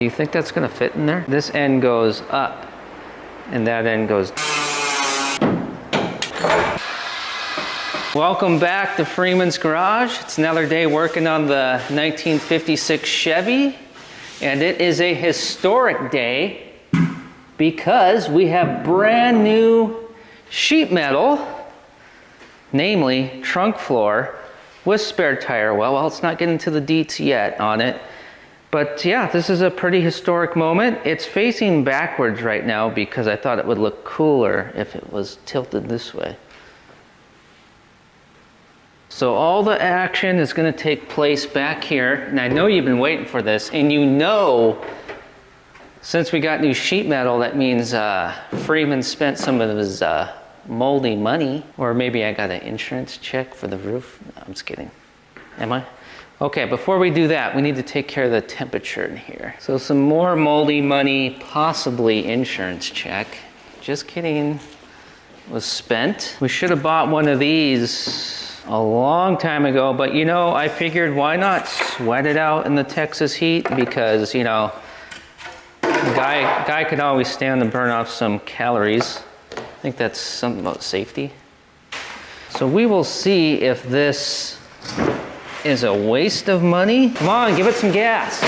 Do you think that's gonna fit in there? This end goes up and that end goes. Welcome back to Freeman's Garage. It's another day working on the 1956 Chevy, and it is a historic day because we have brand new sheet metal, namely trunk floor with spare tire well. Well, let's not get into the deets yet on it. But yeah, this is a pretty historic moment. It's facing backwards right now because I thought it would look cooler if it was tilted this way. So all the action is going to take place back here, and I know you've been waiting for this, and you know, since we got new sheet metal, that means Freeman spent some of his moldy money, or maybe I got an insurance check for the roof. No, I'm just kidding. Am I? Okay, before we do that, we need to take care of the temperature in here. So some more moldy money, possibly insurance check. Just kidding, was spent. We should have bought one of these a long time ago, but you know, I figured why not sweat it out in the Texas heat, because you know, guy could always stand to burn off some calories. I think that's something about safety. So we will see if this is a waste of money. Come on, give it some gas.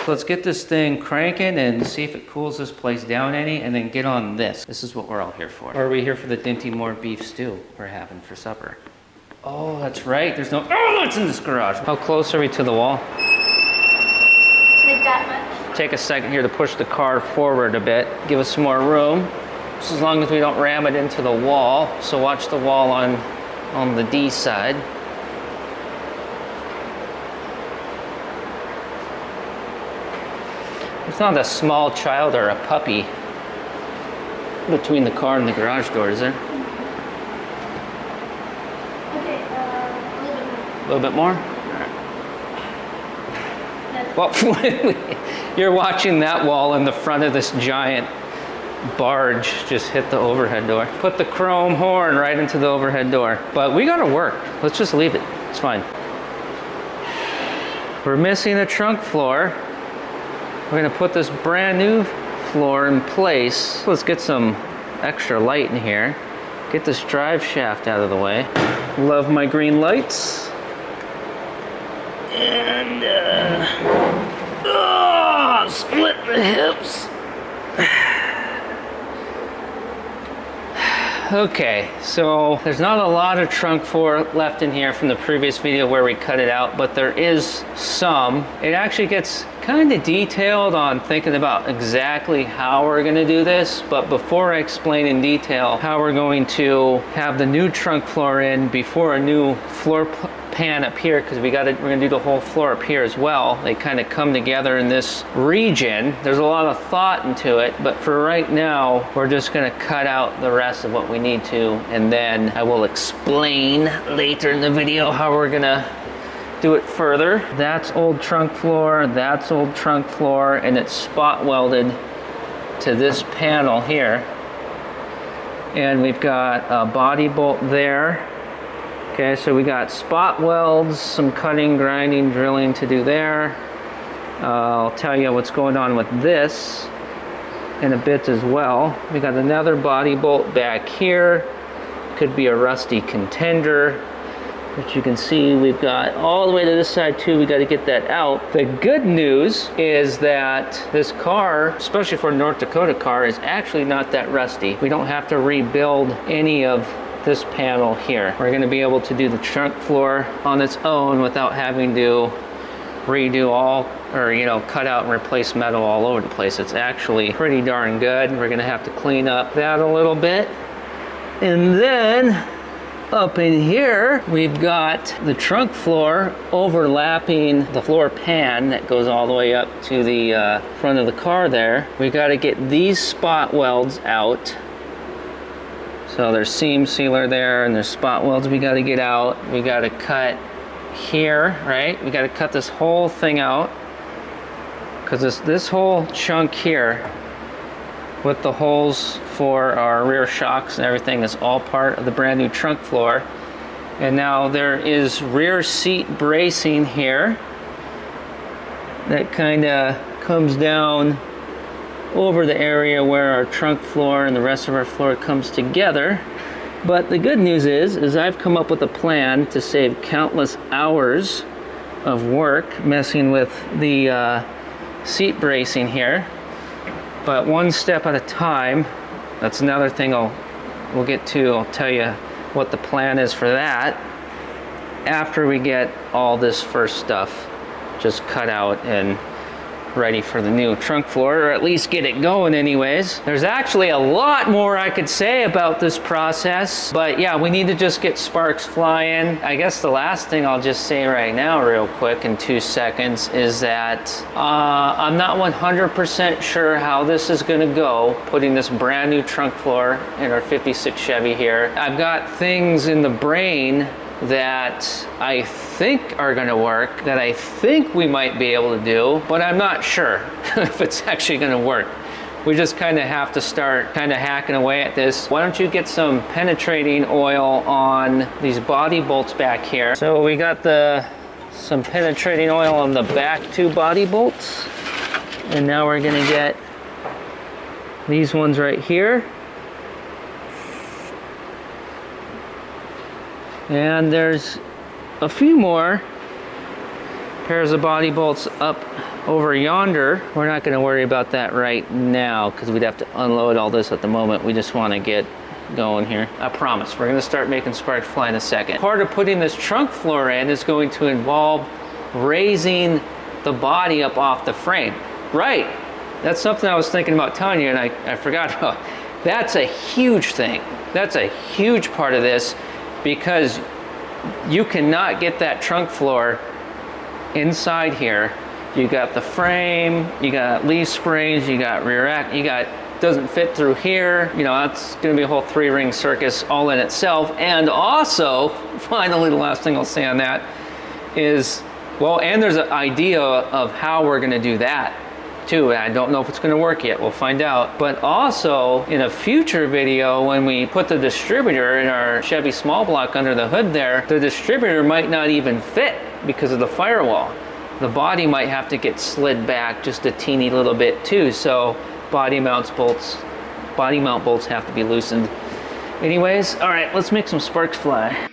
Let's get this thing cranking and see if it cools this place down any, and then get on this. This is what we're all here for. Or are we here for the Dinty Moore beef stew we're having for supper? Oh, that's right. There's no outlets in this garage. How close are we to the wall? Like that much. Take a second here to push the car forward a bit. Give us some more room. Just as long as we don't ram it into the wall. So watch the wall on the D side. It's not a small child or a puppy between the car and the garage door, is there? A little bit more? All right. Well, you're watching that wall in the front of this giant barge just hit the overhead door. Put the chrome horn right into the overhead door. But we gotta work. Let's just leave it. It's fine. We're missing a trunk floor. We're gonna put this brand new floor in place. Let's get some extra light in here. Get this drive shaft out of the way. Love my green lights. And split the hips. Okay, so there's not a lot of trunk floor left in here from the previous video where we cut it out, but there is some. It actually gets kind of detailed on thinking about exactly how we're going to do this, but before I explain in detail how we're going to have the new trunk floor in before a new floor pan up here, because we're going to do the whole floor up here as well. They kind of come together in this region. There's a lot of thought into it, but for right now, we're just going to cut out the rest of what we need to, and then I will explain later in the video how we're going to do it further. That's old trunk floor, that's old trunk floor, and it's spot welded to this panel here. And we've got a body bolt there. Okay, so we got spot welds, some cutting, grinding, drilling to do there. I'll tell you what's going on with this in a bit as well. We got another body bolt back here. Could be a rusty contender. But you can see we've got all the way to this side too. We got to get that out. The good news is that this car, especially for a North Dakota car, is actually not that rusty. We don't have to rebuild any of this panel here. We're going to be able to do the trunk floor on its own without having to redo all, or you know, cut out and replace metal all over the place. It's actually pretty darn good. We're going to have to clean up that a little bit. And then up in here, we've got the trunk floor overlapping the floor pan that goes all the way up to the front of the car there. We got to get these spot welds out. So there's seam sealer there, and there's spot welds we got to get out. We got to cut here, right? We got to cut this whole thing out, because this whole chunk here with the holes for our rear shocks and everything is all part of the brand new trunk floor. And now there is rear seat bracing here that kind of comes down over the area where our trunk floor and the rest of our floor comes together. But the good news is I've come up with a plan to save countless hours of work messing with the seat bracing here. But one step at a time. That's another thing we'll get to. I'll tell you what the plan is for that after we get all this first stuff just cut out and ready for the new trunk floor, or at least get it going anyways. There's actually a lot more I could say about this process, but yeah, we need to just get sparks flying. I guess the last thing I'll just say right now real quick in 2 seconds is that I'm not 100% sure how this is gonna go, putting this brand new trunk floor in our 56 Chevy here. I've got things in the brain that I think are gonna work, that I think we might be able to do, but I'm not sure if it's actually gonna work. We just kind of have to start kind of hacking away at this. Why don't you get some penetrating oil on these body bolts back here. So we got some penetrating oil on the back 2 body bolts, and now we're gonna get these ones right here. And there's a few more pairs of body bolts up over yonder. We're not going to worry about that right now because we'd have to unload all this at the moment. We just want to get going here. I promise we're going to start making sparks fly in a second. Part of putting this trunk floor in is going to involve raising the body up off the frame. Right. That's something I was thinking about telling you and I forgot about. That's a huge thing. That's a huge part of this, because you cannot get that trunk floor inside here. You got the frame, you got leaf springs, you got rear act, doesn't fit through here. You know, that's gonna be a whole 3-ring circus all in itself. And also, finally, the last thing I'll say on that is, well, and there's an idea of how we're gonna do that too. I don't know if it's going to work yet. We'll find out. But also in a future video, when we put the distributor in our Chevy small block under the hood there, the distributor might not even fit because of the firewall. The body might have to get slid back just a teeny little bit too. So body mount bolts have to be loosened. Anyways, all right, let's make some sparks fly.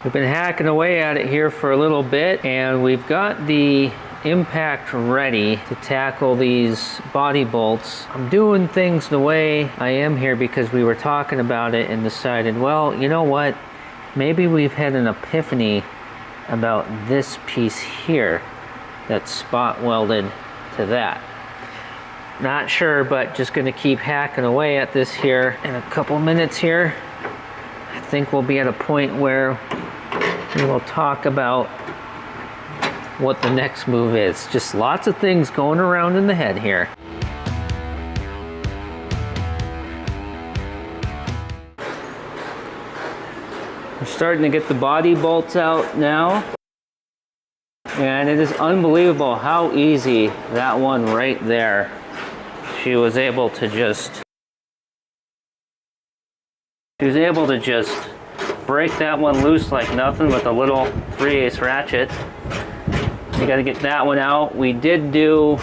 We've been hacking away at it here for a little bit, and we've got the impact ready to tackle these body bolts. I'm doing things the way I am here because we were talking about it and decided, well, you know what? Maybe we've had an epiphany about this piece here that's spot welded to that. Not sure, but just gonna keep hacking away at this here. In a couple minutes here, I think we'll be at a point where we will talk about what the next move is. Just lots of things going around in the head here. We're starting to get the body bolts out now. And it is unbelievable how easy that one right there. She was able to just break that one loose like nothing with a little 3/8 ratchet. You got to get that one out. We did do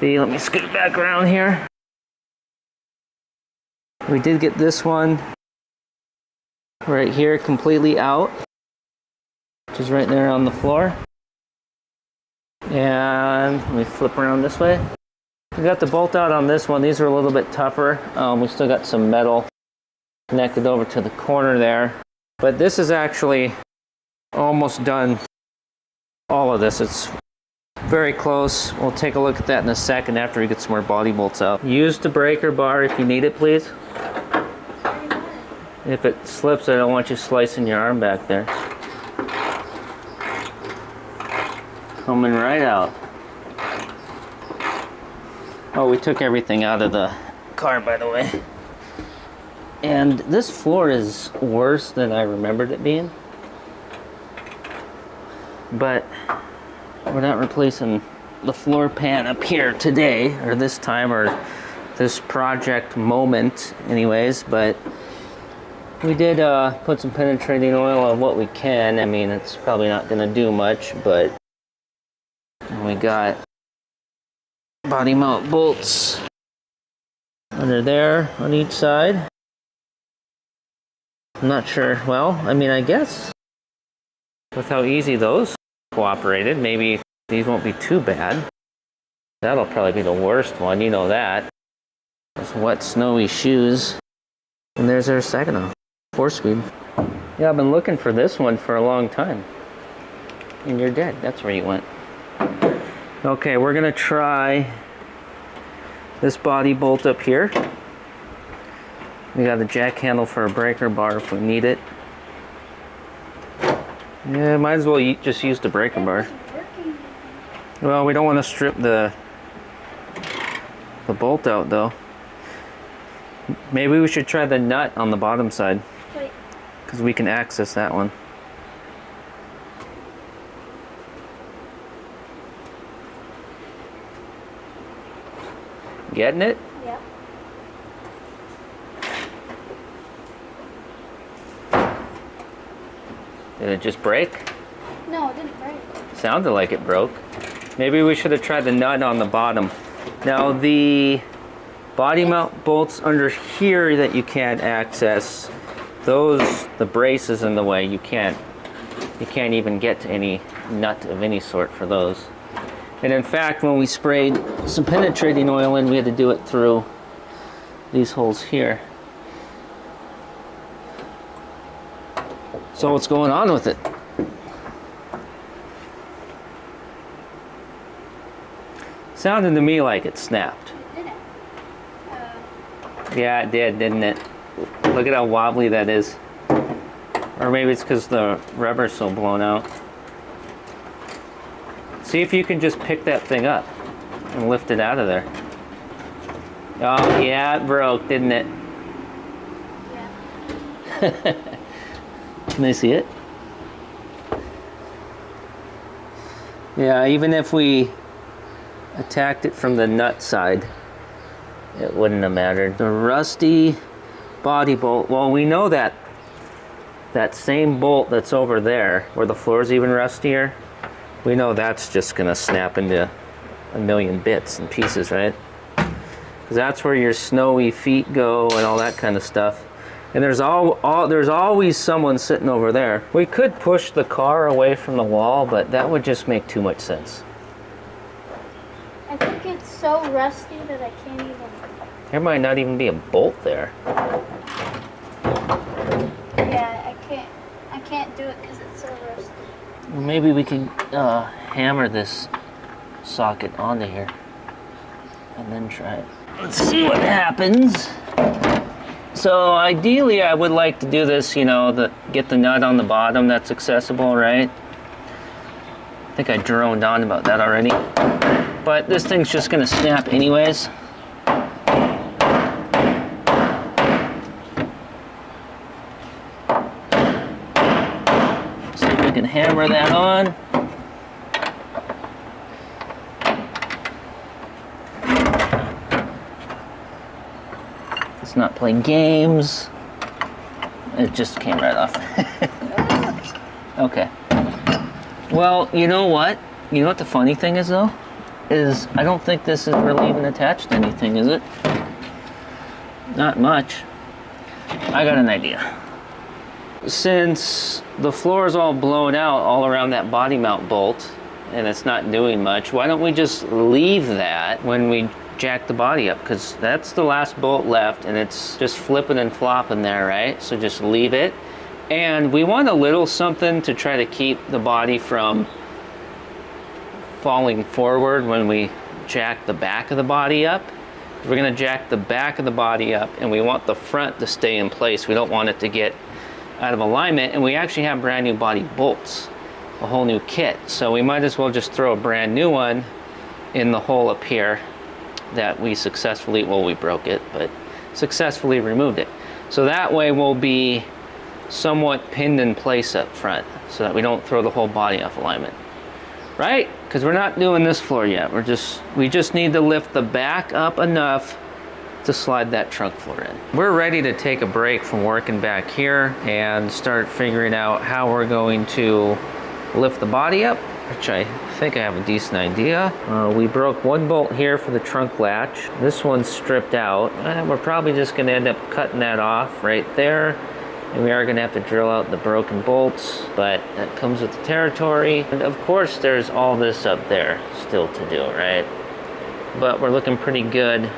the, let me scoot back around here. We did get this one right here completely out, which is right there on the floor. And let me flip around this way. We got the bolt out on this one. These are a little bit tougher. We still got some metal connected over to the corner there. But this is actually almost done. All of this, it's very close. We'll take a look at that in a second after we get some more body bolts out. Use the breaker bar if you need it, please. If it slips, I don't want you slicing your arm back there. Coming right out. Oh, we took everything out of the car, by the way. And this floor is worse than I remembered it being. But we're not replacing the floor pan up here today, or this time, or this project moment anyways, but we did put some penetrating oil on what we can. I mean, it's probably not going to do much, but we got body mount bolts under there on each side. I'm not sure. Well, I mean, I guess with how easy those cooperated, maybe these won't be too bad. That'll probably be the worst one, you know that. Those wet, snowy shoes. And there's our second 4-speed. Yeah, I've been looking for this one for a long time. And you're dead. That's where you went. Okay, we're gonna try this body bolt up here. We got a jack handle for a breaker bar if we need it. Yeah, might as well just use the breaker bar. Well, we don't want to strip the bolt out though. Maybe we should try the nut on the bottom side. Wait. Because we can access that one. Getting it? Yeah. Did it just break? No, it didn't break. Sounded like it broke. Maybe we should have tried the nut on the bottom. Now the body mount bolts under here that you can't access, those, the brace is in the way. You can't even get to any nut of any sort for those. And in fact, when we sprayed some penetrating oil in, we had to do it through these holes here. So what's going on with it? Sounded to me like it snapped. Did it? Yeah, it did, didn't it? Look at how wobbly that is. Or maybe it's because the rubber's so blown out. See if you can just pick that thing up and lift it out of there. Oh, yeah, it broke, didn't it? Yeah. Can they see it? Yeah, even if we attacked it from the nut side, it wouldn't have mattered. The rusty body bolt, well, we know that same bolt that's over there, where the floor's even rustier, we know that's just gonna snap into a million bits and pieces, right? Because that's where your snowy feet go and all that kind of stuff. And there's always someone sitting over there. We could push the car away from the wall, but that would just make too much sense. I think it's so rusty that I can't even... There might not even be a bolt there. Yeah, I can't do it because it's so rusty. Maybe we can hammer this socket onto here and then try it. Let's see what happens. So ideally I would like to do this, you know, get the nut on the bottom that's accessible, right? I think I droned on about that already. But this thing's just gonna snap anyways. See if we can hammer that on. Not playing games. It just came right off. Okay. Well, you know what? You know what the funny thing is though? Is I don't think this is really even attached to anything, is it? Not much. I got an idea. Since the floor is all blown out all around that body mount bolt, and it's not doing much. Why don't we just leave that when we jack the body up? Because that's the last bolt left, and it's just flipping and flopping there, right? So just leave it. And we want a little something to try to keep the body from falling forward when we jack the back of the body up. We're going to jack the back of the body up, and we want the front to stay in place. We don't want it to get out of alignment, and we actually have brand new body bolts, a whole new kit. So we might as well just throw a brand new one in the hole up here that we successfully, well, we broke it, but successfully removed it. So that way we'll be somewhat pinned in place up front so that we don't throw the whole body off alignment. Right? Because we're not doing this floor yet. We just need to lift the back up enough to slide that trunk floor in. We're ready to take a break from working back here and start figuring out how we're going to lift the body up, which I think I have a decent idea. We broke one bolt here for the trunk latch. This one's stripped out. We're probably just gonna end up cutting that off right there. And we are gonna have to drill out the broken bolts, but that comes with the territory. And of course, there's all this up there still to do, right? But we're looking pretty good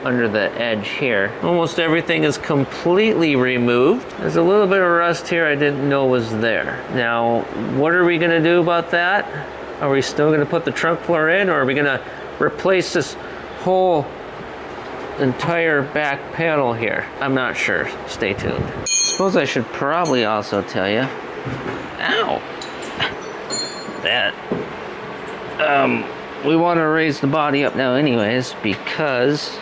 under the edge here. Almost everything is completely removed. There's a little bit of rust here I didn't know was there. Now, what are we gonna do about that? Are we still gonna put the trunk floor in, or are we gonna replace this whole entire back panel here? I'm not sure. Stay tuned. Suppose I should probably also tell you. Ow! That. We want to raise the body up now anyways, because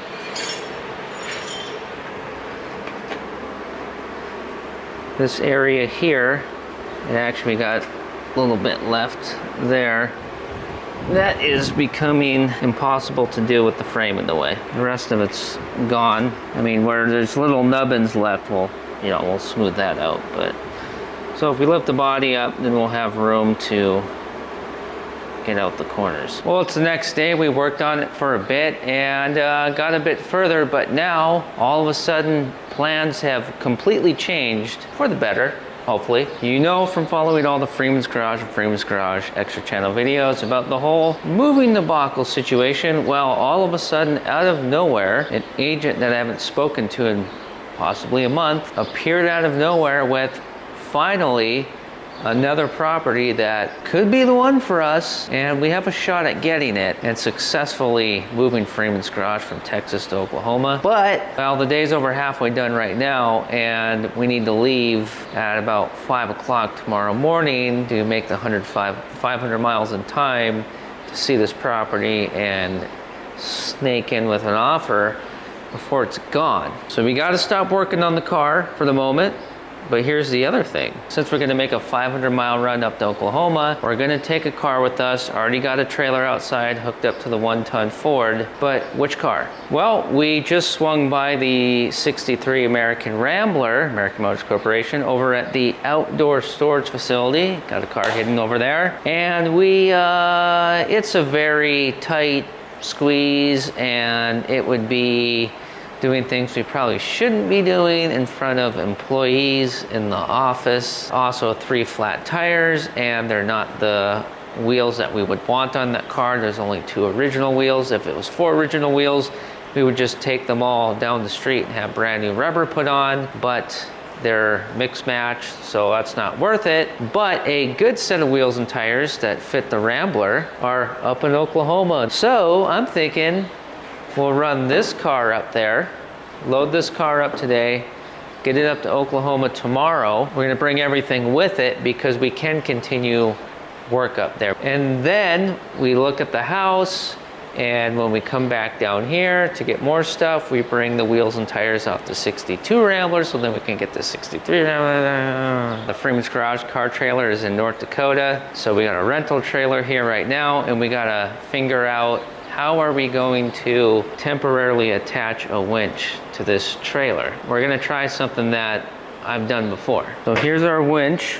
this area here, it actually got a little bit left there. That is becoming impossible to do with the frame in the way. The rest of it's gone. I mean, where there's little nubbins left, we'll smooth that out. But so if we lift the body up, then we'll have room to get out the corners. Well, it's the next day. We worked on it for a bit and got a bit further, but now all of a sudden plans have completely changed for the better. Hopefully. You know from following all the Freeman's Garage and Freeman's Garage extra channel videos about the whole moving debacle situation. Well, all of a sudden, out of nowhere, an agent that I haven't spoken to in possibly a month appeared out of nowhere with finally another property that could be the one for us, and we have a shot at getting it and successfully moving Freeman's Garage from Texas to Oklahoma. But, well, the day's over halfway done right now, and we need to leave at about 5 o'clock tomorrow morning to make the 500 miles in time to see this property and snake in with an offer before it's gone. So we got to stop working on the car for the moment. But here's the other thing. Since we're gonna make a 500-mile run up to Oklahoma, we're gonna take a car with us. Already got a trailer outside hooked up to the 1-ton Ford. But which car? Well, we just swung by the 63 American Rambler, American Motors Corporation, over at the outdoor storage facility. Got a car hidden over there. And it's a very tight squeeze, and it would be doing things we probably shouldn't be doing in front of employees in the office. Also 3 flat tires, and they're not the wheels that we would want on that car. There's only 2 original wheels. If it was 4 original wheels, we would just take them all down the street and have brand new rubber put on, but they're mixed match, so that's not worth it. But a good set of wheels and tires that fit the Rambler are up in Oklahoma. So I'm thinking we'll run this car up there, load this car up today, get it up to Oklahoma tomorrow. We're gonna bring everything with it because we can continue work up there. And then we look at the house, and when we come back down here to get more stuff, we bring the wheels and tires off the 62 Rambler, so then we can get the 63 Rambler. The Freeman's Garage car trailer is in North Dakota, so we got a rental trailer here right now, and we gotta figure out how are we going to temporarily attach a winch to this trailer. We're gonna try something that I've done before. So here's our winch.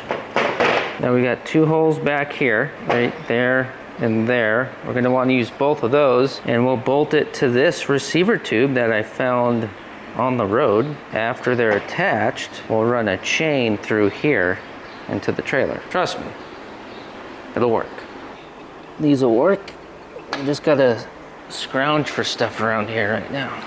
Now we got 2 holes back here, right there and there. We're gonna want to use both of those, and we'll bolt it to this receiver tube that I found on the road. After they're attached, we'll run a chain through here into the trailer. Trust me, it'll work. these will work. I just gotta scrounge for stuff around here right now.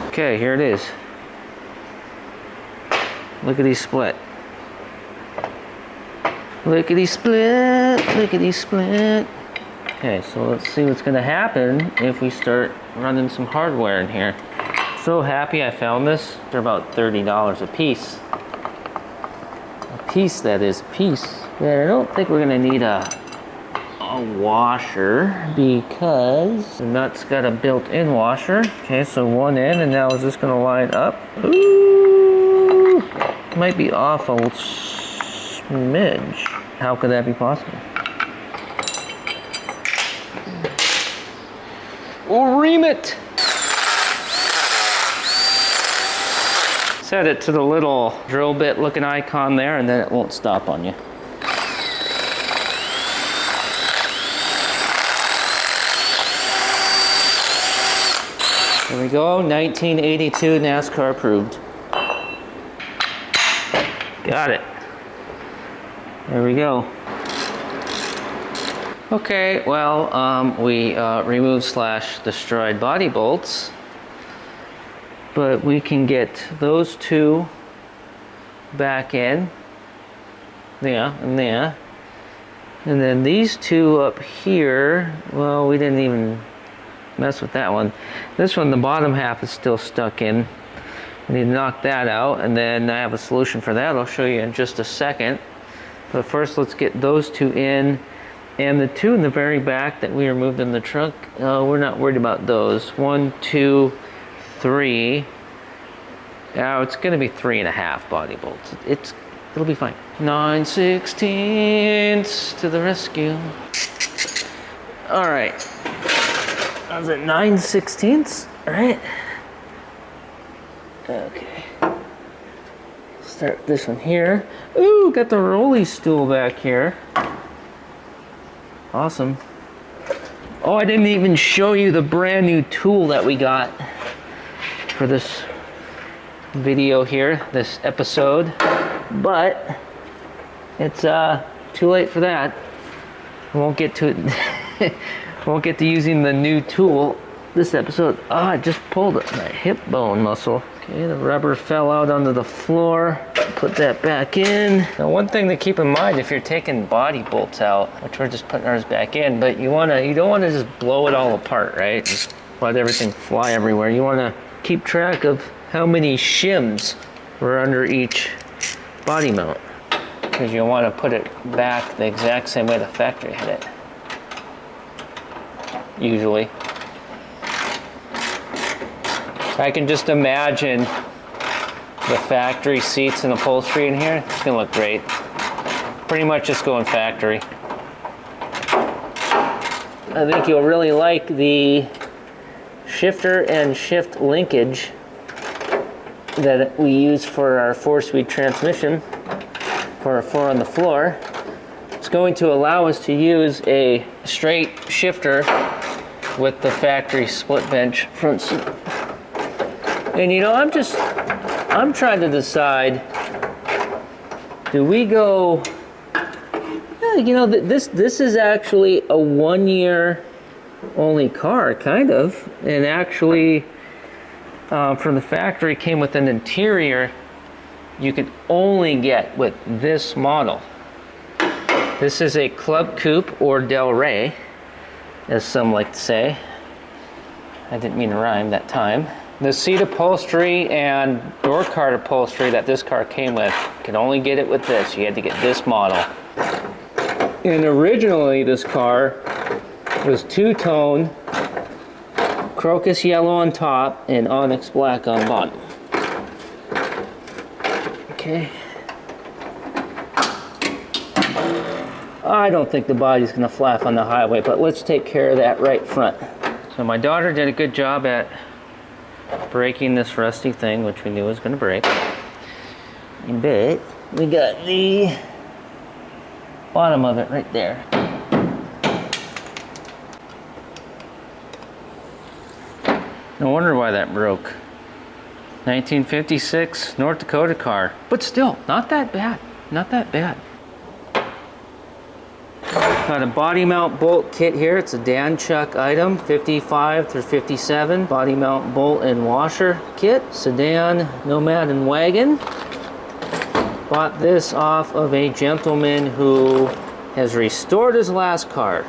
Okay, here it is. Lickety split. Lickety split, lickety split. Okay, so let's see what's gonna happen if we start running some hardware in here. So happy I found this. They're about $30 a piece. A piece, that is, a piece. But I don't think we're gonna need a washer because the nut's got a built-in washer. Okay, so one in, and now is this gonna line up? Ooh, might be off a smidge. How could that be possible? We'll ream it. Set it to the little drill bit looking icon there, and then it won't stop on you. There we go, 1982 NASCAR approved. Got it. There we go. Okay, well, we removed / destroyed body bolts, but we can get those two back in, there and there. And then these two up here, well, we didn't even mess with that one. This one, the bottom half is still stuck in. We need to knock that out, and then I have a solution for that I'll show you in just a second. But first, let's get those two in. And the two in the very back that we removed in the trunk, we're not worried about those. 1, 2, 3. Now it's gonna be 3.5 body bolts. It'll be fine. 9/16 to the rescue. All right. I was at 9/16, right? Okay. Start with this one here. Ooh, got the rolly stool back here. Awesome. Oh, I didn't even show you the brand new tool that we got for this video here, this episode. But it's too late for that. I won't get to it. Won't get to using the new tool this episode. Oh, I just pulled my hip bone muscle. Okay, the rubber fell out onto the floor. Put that back in. Now, one thing to keep in mind if you're taking body bolts out, which we're just putting ours back in, but you don't want to just blow it all apart, right? Just let everything fly everywhere. You want to keep track of how many shims were under each body mount, because you want to put it back the exact same way the factory had it. Usually. I can just imagine the factory seats and upholstery in here. It's gonna look great. Pretty much just going factory. I think you'll really like the shifter and shift linkage that we use for our 4-speed transmission for our 4 on the floor. It's going to allow us to use a straight shifter with the factory split bench front seat. And you know, I'm trying to decide, do we go, you know, this is actually a 1-year only car, kind of, and actually from the factory came with an interior you can only get with this model. This is a Club Coupe, or Del Rey, as some like to say. I didn't mean to rhyme that time. The seat upholstery and door card upholstery that this car came with, you can only get it with this. You had to get this model. And originally this car was two-tone, crocus yellow on top and onyx black on bottom. Okay. I don't think the body's gonna flap on the highway, but let's take care of that right front. So my daughter did a good job at breaking this rusty thing, which we knew was going to break. But we got the bottom of it right there. No wonder why that broke. 1956 North Dakota car, but still not that bad. Not that bad. Got a body mount bolt kit here. It's a Dan Chuck item, 55 through 57. Body mount bolt and washer kit. Sedan, Nomad, and wagon. Bought this off of a gentleman who has restored his last car.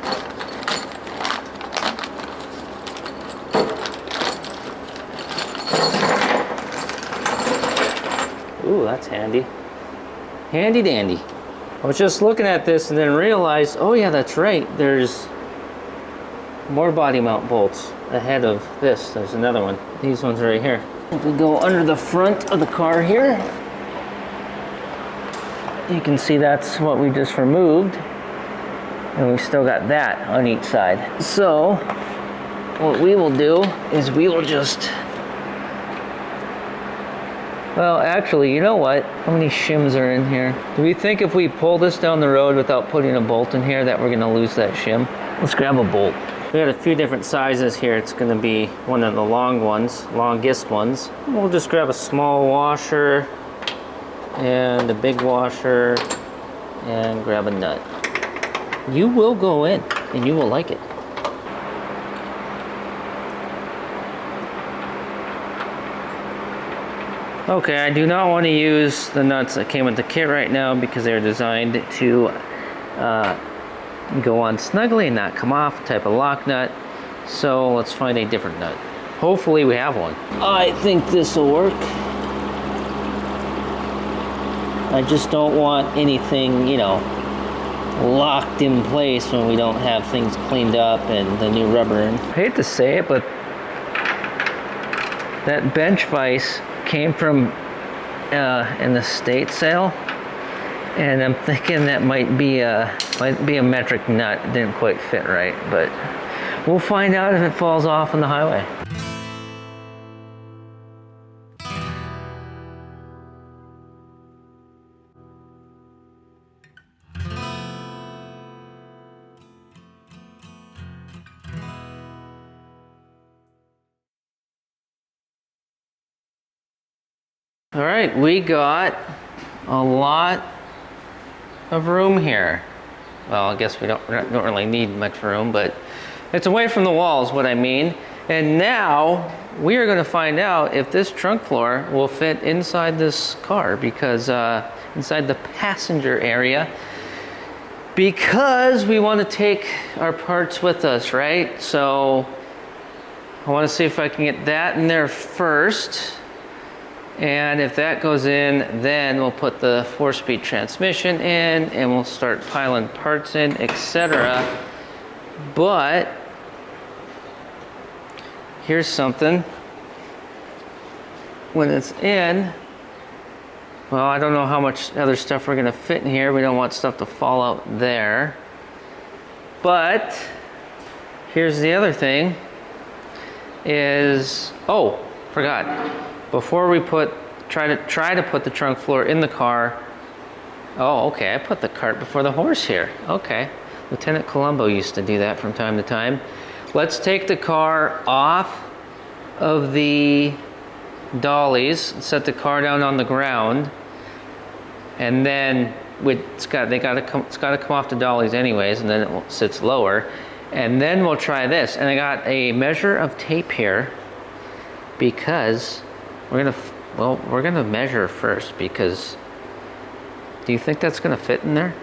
Ooh, that's handy. Handy dandy. I was just looking at this and then realized, oh yeah, that's right. There's more body mount bolts ahead of this. There's another one. These ones right here. If we go under the front of the car here, you can see that's what we just removed. And we still got that on each side. So what we will do is we will just, well, actually, you know what? How many shims are in here? Do we think if we pull this down the road without putting a bolt in here that we're gonna lose that shim? Let's grab a bolt. We got a few different sizes here. It's gonna be one of the long ones, longest ones. We'll just grab a small washer and a big washer and grab a nut. You will go in and you will like it. Okay, I do not want to use the nuts that came with the kit right now because they're designed to go on snugly and not come off, type of lock nut. So let's find a different nut. Hopefully we have one. I think this will work. I just don't want anything, you know, locked in place when we don't have things cleaned up and the new rubber in. I hate to say it, but that bench vise came from an estate sale, and I'm thinking that might be a metric nut. It didn't quite fit right, but we'll find out if it falls off on the highway. All right, we got a lot of room here. Well, I guess we don't really need much room, but it's away from the walls, what I mean. And now we are going to find out if this trunk floor will fit inside this car, because inside the passenger area, because we want to take our parts with us, right? So I want to see if I can get that in there first. And if that goes in, then we'll put the 4-speed transmission in and we'll start piling parts in, etc. But here's something. When it's in, well, I don't know how much other stuff we're gonna fit in here. We don't want stuff to fall out there. But here's the other thing is, oh, forgot. Before we try to put the trunk floor in the car. Oh, okay, I put the cart before the horse here. Okay, Lieutenant Columbo used to do that from time to time. Let's take the car off of the dollies, set the car down on the ground, and then it's got to come off the dollies anyways, and then it sits lower, and then we'll try this. And I got a measure of tape here because we're gonna measure first, because do you think that's gonna fit in there?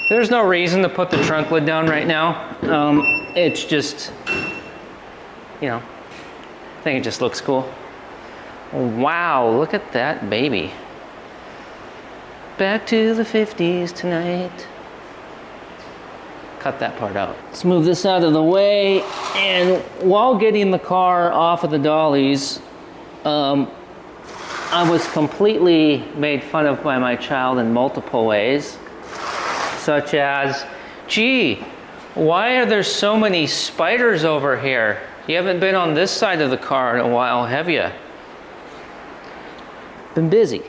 There's no reason to put the trunk lid down right now. It's just, you know, I think it just looks cool. Wow, look at that baby. back to the 50s tonight. Cut that part out. Let's move this out of the way. And while getting the car off of the dollies, I was completely made fun of by my child in multiple ways, such as, gee, why are there so many spiders over here? You haven't been on this side of the car in a while, have you? Been busy.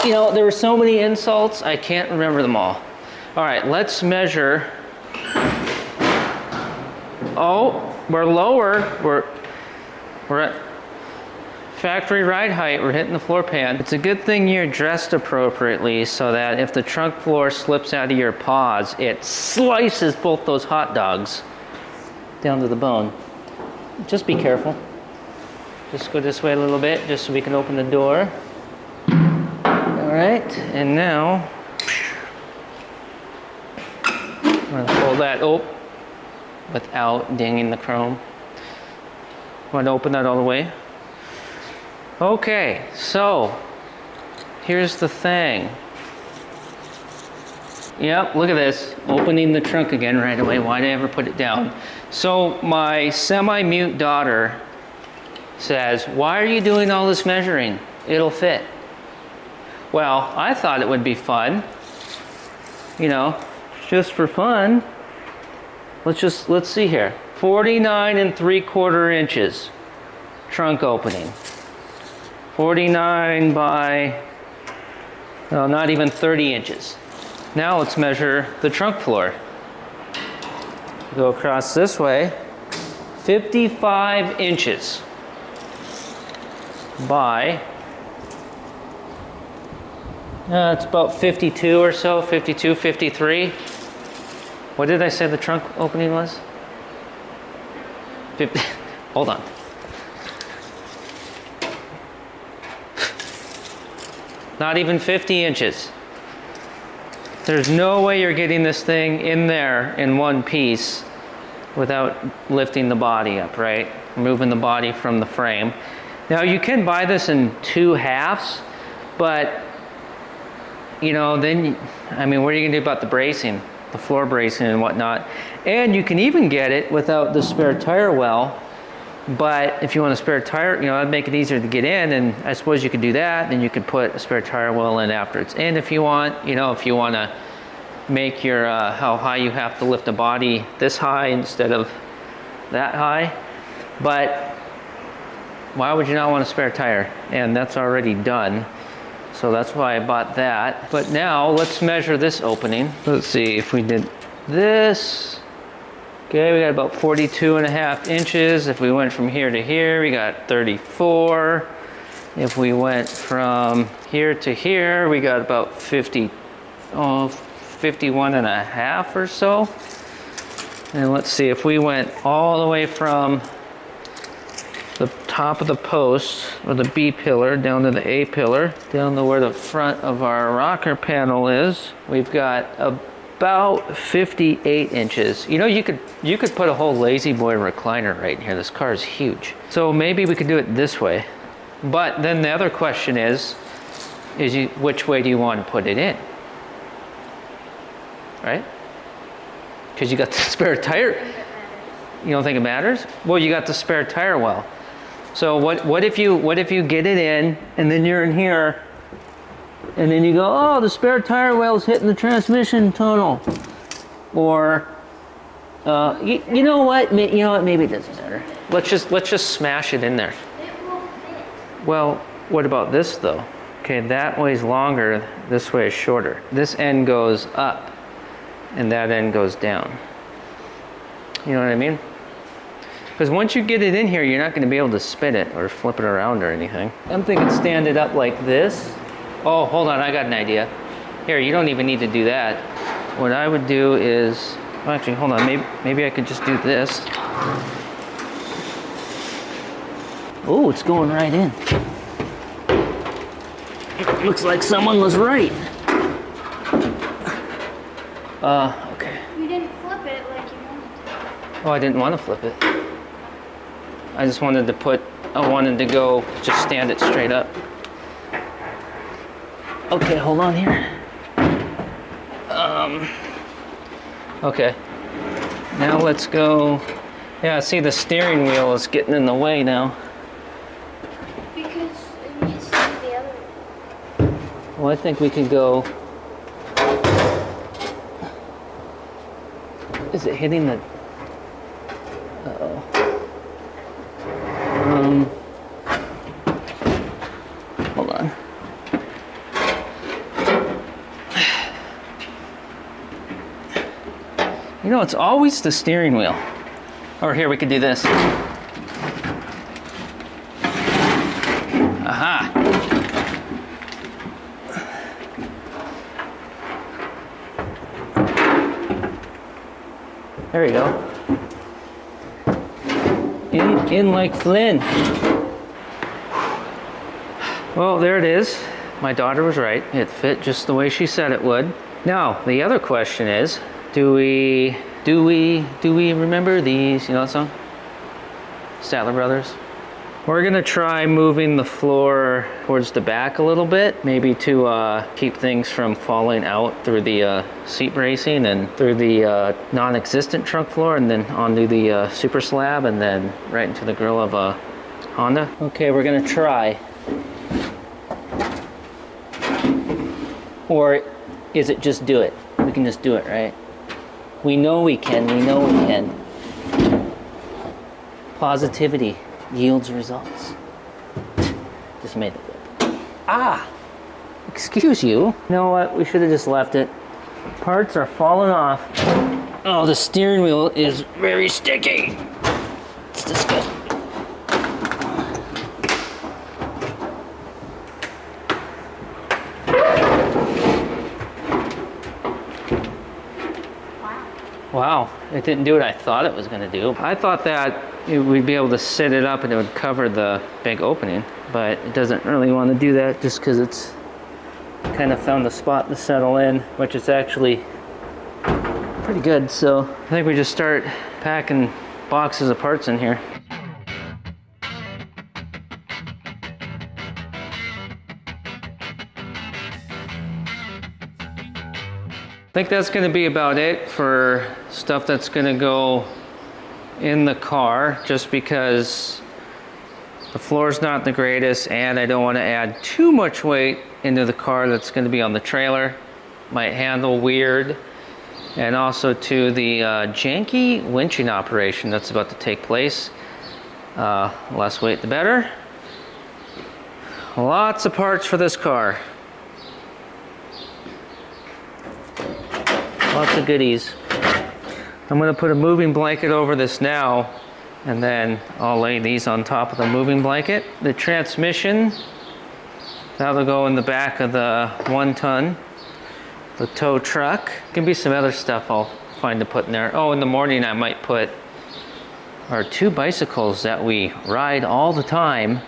You know, there were so many insults, I can't remember them all. All right, let's measure. Oh, we're lower. We're at factory ride height. We're hitting the floor pan. It's a good thing you're dressed appropriately so that if the trunk floor slips out of your paws, it slices both those hot dogs down to the bone. Just be careful. Just go this way a little bit, just so we can open the door. All right, and now I'm gonna pull that open without dinging the chrome. Want to open that all the way? Okay, so here's the thing. Yep, look at this. Opening the trunk again right away. Why did I ever put it down? So my semi-mute daughter says, why are you doing all this measuring? It'll fit. Well, I thought it would be fun. You know, just for fun. Let's see here. 49 3/4 inches trunk opening. 49 by, well, not even 30 inches. Now let's measure the trunk floor. Go across this way. 55 inches by, it's about 52 or so, 52, 53. What did I say the trunk opening was? 50, hold on. Not even 50 inches. There's no way you're getting this thing in there in one piece without lifting the body up, right? Moving the body from the frame. Now you can buy this in 2 halves, but you know, then, I mean, what are you gonna do about the bracing, the floor bracing and whatnot? And you can even get it without the spare tire well. But if you want a spare tire, you know, that'd make it easier to get in, and I suppose you could do that, then you could put a spare tire well in after it's in if you want. You know, if you want to make your, how high you have to lift a body this high instead of that high. But why would you not want a spare tire? And that's already done. So that's why I bought that. But now let's measure this opening. Let's see if we did this. Okay, we got about 42.5 inches. If we went from here to here, we got 34. If we went from here to here, we got about 51.5 or so. And let's see, if we went all the way from the top of the post, or the B pillar, down to the A pillar, down to where the front of our rocker panel is, we've got about 58 inches. You know, you could put a whole Lazy Boy recliner right here. This car is huge. So maybe we could do it this way. But then the other question is which way do you want to put it in? Right? Because you got the spare tire. You don't think it matters? Well, you got the spare tire well. So what if you get it in and then you're in here and then you go, oh, the spare tire well's hitting the transmission tunnel, or you know what? Maybe it doesn't matter. Let's just smash it in there. It will fit. Well, what about this though? Okay, that way's longer. This way is shorter. This end goes up, and that end goes down. You know what I mean? Because once you get it in here, you're not going to be able to spin it or flip it around or anything. I'm thinking stand it up like this. Oh, hold on, I got an idea. Here, you don't even need to do that. What I would do is, well, actually, hold on, maybe I could just do this. Oh, it's going right in. Looks like someone was right. Okay. You didn't flip it like you wanted to. Oh, I didn't want to flip it. I just wanted to go, just stand it straight up. Okay, hold on here. Okay. Now let's go. Yeah, see the steering wheel is getting in the way now. Because it needs to be the other way. Well, I think we could go. Is it hitting the? Uh-oh. Hold on. You know, it's always the steering wheel. Or here, we could do this. Aha! There you go. In like Flynn. Well, there it is. My daughter was right. It fit just the way she said it would. Now, the other question is, do we remember these? You know that song? Statler Brothers. We're gonna try moving the floor towards the back a little bit, maybe to keep things from falling out through the seat bracing and through the non-existent trunk floor, and then onto the super slab, and then right into the grill of a Honda. Okay, we're gonna try. Or is it just do it? We can just do it, right? We know we can, we know we can. Positivity yields results. Just made it good. Ah! Excuse you. You know what? We should have just left it. Parts are falling off. Oh, the steering wheel is very sticky. It's disgusting. Wow, it didn't do what I thought it was going to do. I thought that we'd be able to sit it up and it would cover the big opening, but it doesn't really want to do that just because it's kind of found the spot to settle in, which is actually pretty good. So I think we just start packing boxes of parts in here. I think that's going to be about it for stuff that's going to go in the car, just because the floor's not the greatest and I don't want to add too much weight into the car that's going to be on the trailer. Might handle weird. And also to the janky winching operation that's about to take place. Less weight the better. Lots of parts for this car. Lots of goodies. I'm going to put a moving blanket over this now, and then I'll lay these on top of the moving blanket. The transmission, that'll go in the back of the 1-ton, the tow truck. Can be some other stuff I'll find to put in there. Oh, in the morning I might put our 2 bicycles that we ride all the time.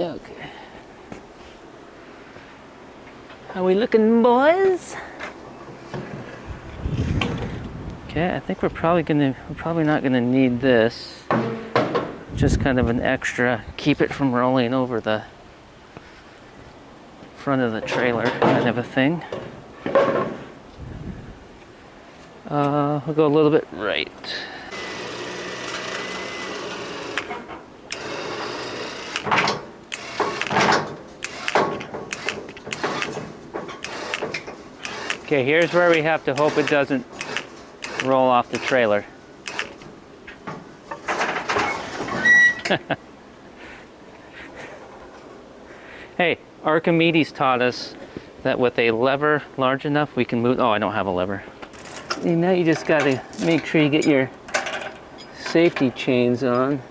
Okay. How we looking, boys? Okay, I think we're probably not gonna need this. Just kind of an extra, keep it from rolling over the front of the trailer kind of a thing. We'll go a little bit right. Okay, here's where we have to hope it doesn't roll off the trailer. Hey, Archimedes taught us that with a lever large enough, we can move. Oh, I don't have a lever. And now you just gotta make sure you get your safety chains on.